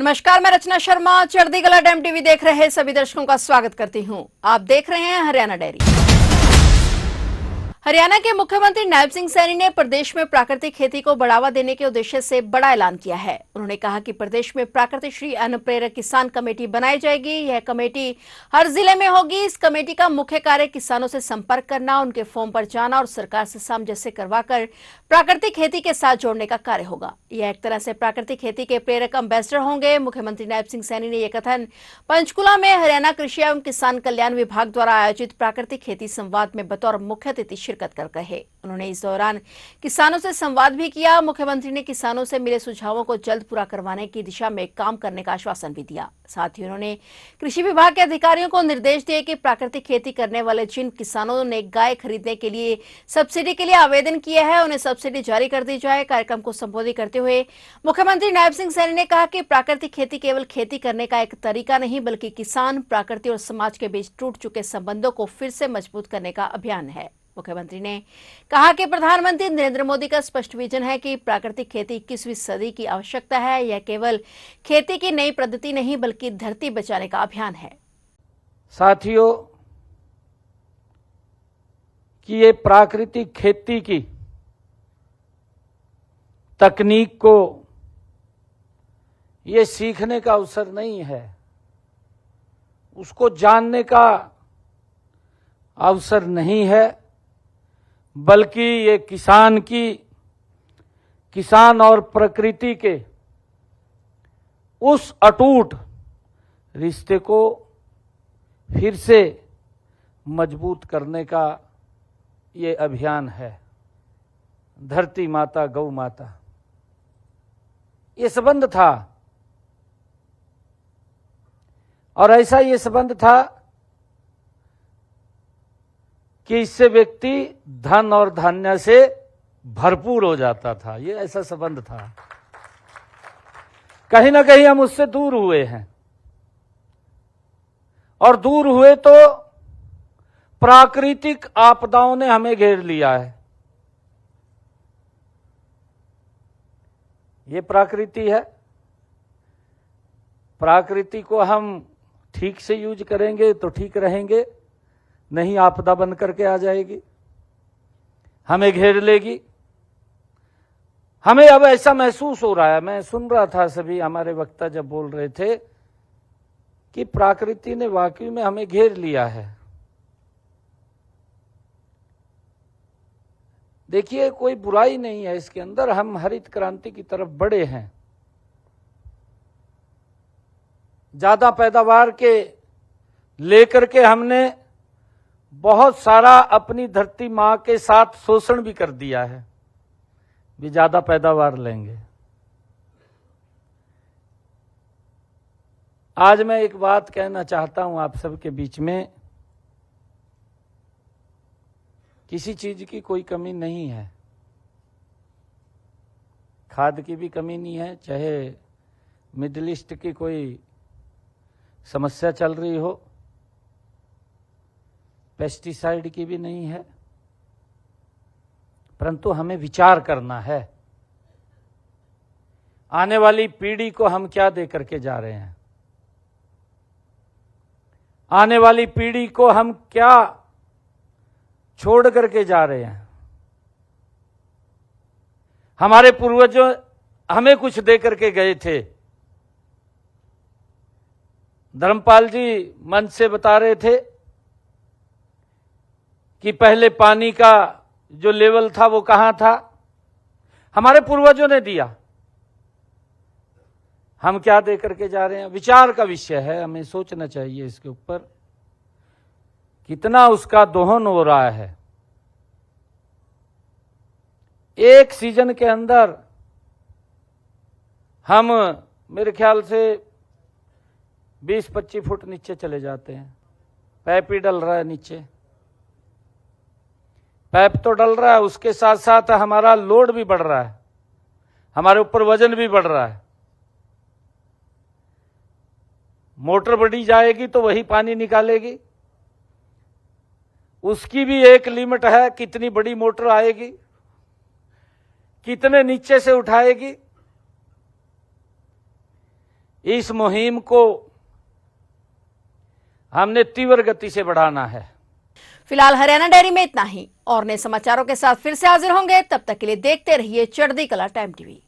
नमस्कार, मैं रचना शर्मा चढ़ती कला डैम टीवी देख रहे सभी दर्शकों का स्वागत करती हूं। आप देख रहे हैं हरियाणा डायरी। हरियाणा के मुख्यमंत्री नायब सिंह सैनी ने प्रदेश में प्राकृतिक खेती को बढ़ावा देने के उद्देश्य से बड़ा ऐलान किया है। उन्होंने कहा कि प्रदेश में प्राकृतिक श्री अन्न प्रेरक किसान कमेटी बनाई जाएगी। यह कमेटी हर जिले में होगी। इस कमेटी का मुख्य कार्य किसानों से संपर्क करना, उनके फॉर्म पर जाना और सरकार से सामंजस्य करवाकर प्राकृतिक खेती के साथ जोड़ने का कार्य होगा। यह एक तरह से प्राकृतिक खेती के प्रेरक अम्बेसडर होंगे। मुख्यमंत्री नायब सिंह सैनी ने यह कथन पंचकुला में हरियाणा कृषि एवं किसान कल्याण विभाग द्वारा आयोजित प्राकृतिक खेती संवाद में बतौर मुख्य अतिथि शिरकत कर कहे। उन्होंने इस दौरान किसानों से संवाद भी किया। मुख्यमंत्री ने किसानों से मिले सुझावों को जल्द पूरा करवाने की दिशा में काम करने का आश्वासन भी दिया। साथ ही उन्होंने कृषि विभाग के अधिकारियों को निर्देश दिए कि प्राकृतिक खेती करने वाले जिन किसानों ने गाय खरीदने के लिए सब्सिडी के लिए आवेदन किया है, उन्हें सब्सिडी जारी कर दी जाए। कार्यक्रम को संबोधित करते हुए मुख्यमंत्री नायब सिंह सैनी ने कहा कि प्राकृतिक खेती केवल खेती करने का एक तरीका नहीं, बल्कि किसान, प्रकृति और समाज के बीच टूट चुके संबंधों को फिर से मजबूत करने का अभियान है। मुख्यमंत्री ने कहा कि प्रधानमंत्री नरेंद्र मोदी का स्पष्ट विजन है कि प्राकृतिक खेती 21वीं सदी की आवश्यकता है। यह केवल खेती की नई पद्धति नहीं, बल्कि धरती बचाने का अभियान है। साथियों, कि ये प्राकृतिक खेती की तकनीक को ये सीखने का अवसर नहीं है, उसको जानने का अवसर नहीं है, बल्कि ये किसान और प्रकृति के उस अटूट रिश्ते को फिर से मजबूत करने का ये अभियान है। धरती माता, गौ माता, ये संबंध था और ऐसा ये संबंध था कि इससे व्यक्ति धन और धान्य से भरपूर हो जाता था। ये ऐसा संबंध था। कहीं ना कहीं हम उससे दूर हुए हैं और दूर हुए तो प्राकृतिक आपदाओं ने हमें घेर लिया है। ये प्रकृति है। प्रकृति को हम ठीक से यूज करेंगे तो ठीक रहेंगे, नहीं आपदा बन करके आ जाएगी, हमें घेर लेगी। हमें अब ऐसा महसूस हो रहा है, मैं सुन रहा था सभी हमारे वक्ता जब बोल रहे थे कि प्रकृति ने वाकई में हमें घेर लिया है। देखिए, कोई बुराई नहीं है इसके अंदर। हम हरित क्रांति की तरफ बढ़े हैं। ज्यादा पैदावार के लेकर के हमने बहुत सारा अपनी धरती मां के साथ शोषण भी कर दिया है, भी ज्यादा पैदावार लेंगे। आज मैं एक बात कहना चाहता हूं आप सबके बीच में। किसी चीज की कोई कमी नहीं है, खाद की भी कमी नहीं है, चाहे मिडिल ईस्ट की कोई समस्या चल रही हो, पेस्टिसाइड की भी नहीं है, परंतु हमें विचार करना है आने वाली पीढ़ी को हम क्या दे करके जा रहे हैं, आने वाली पीढ़ी को हम क्या छोड़ करके जा रहे हैं। हमारे पूर्वजों हमें कुछ दे करके गए थे। धर्मपाल जी मंच से बता रहे थे कि पहले पानी का जो लेवल था वो कहां था, हमारे पूर्वजों ने दिया। हम क्या दे करके जा रहे हैं, विचार का विषय है। हमें सोचना चाहिए इसके ऊपर, कितना उसका दोहन हो रहा है। एक सीजन के अंदर हम मेरे ख्याल से 20-25 फुट नीचे चले जाते हैं। पैप ही डल रहा है नीचे, पैप तो डल रहा है, उसके साथ साथ हमारा लोड भी बढ़ रहा है, हमारे ऊपर वजन भी बढ़ रहा है। मोटर बढ़ी जाएगी तो वही पानी निकालेगी, उसकी भी एक लिमिट है, कितनी बड़ी मोटर आएगी, कितने नीचे से उठाएगी। इस मुहिम को हमने तीव्र गति से बढ़ाना है। फिलहाल हरियाणा डेयरी में इतना ही। और नए समाचारों के साथ फिर से हाजिर होंगे, तब तक के लिए देखते रहिए चढ़ती कला टाइम टीवी।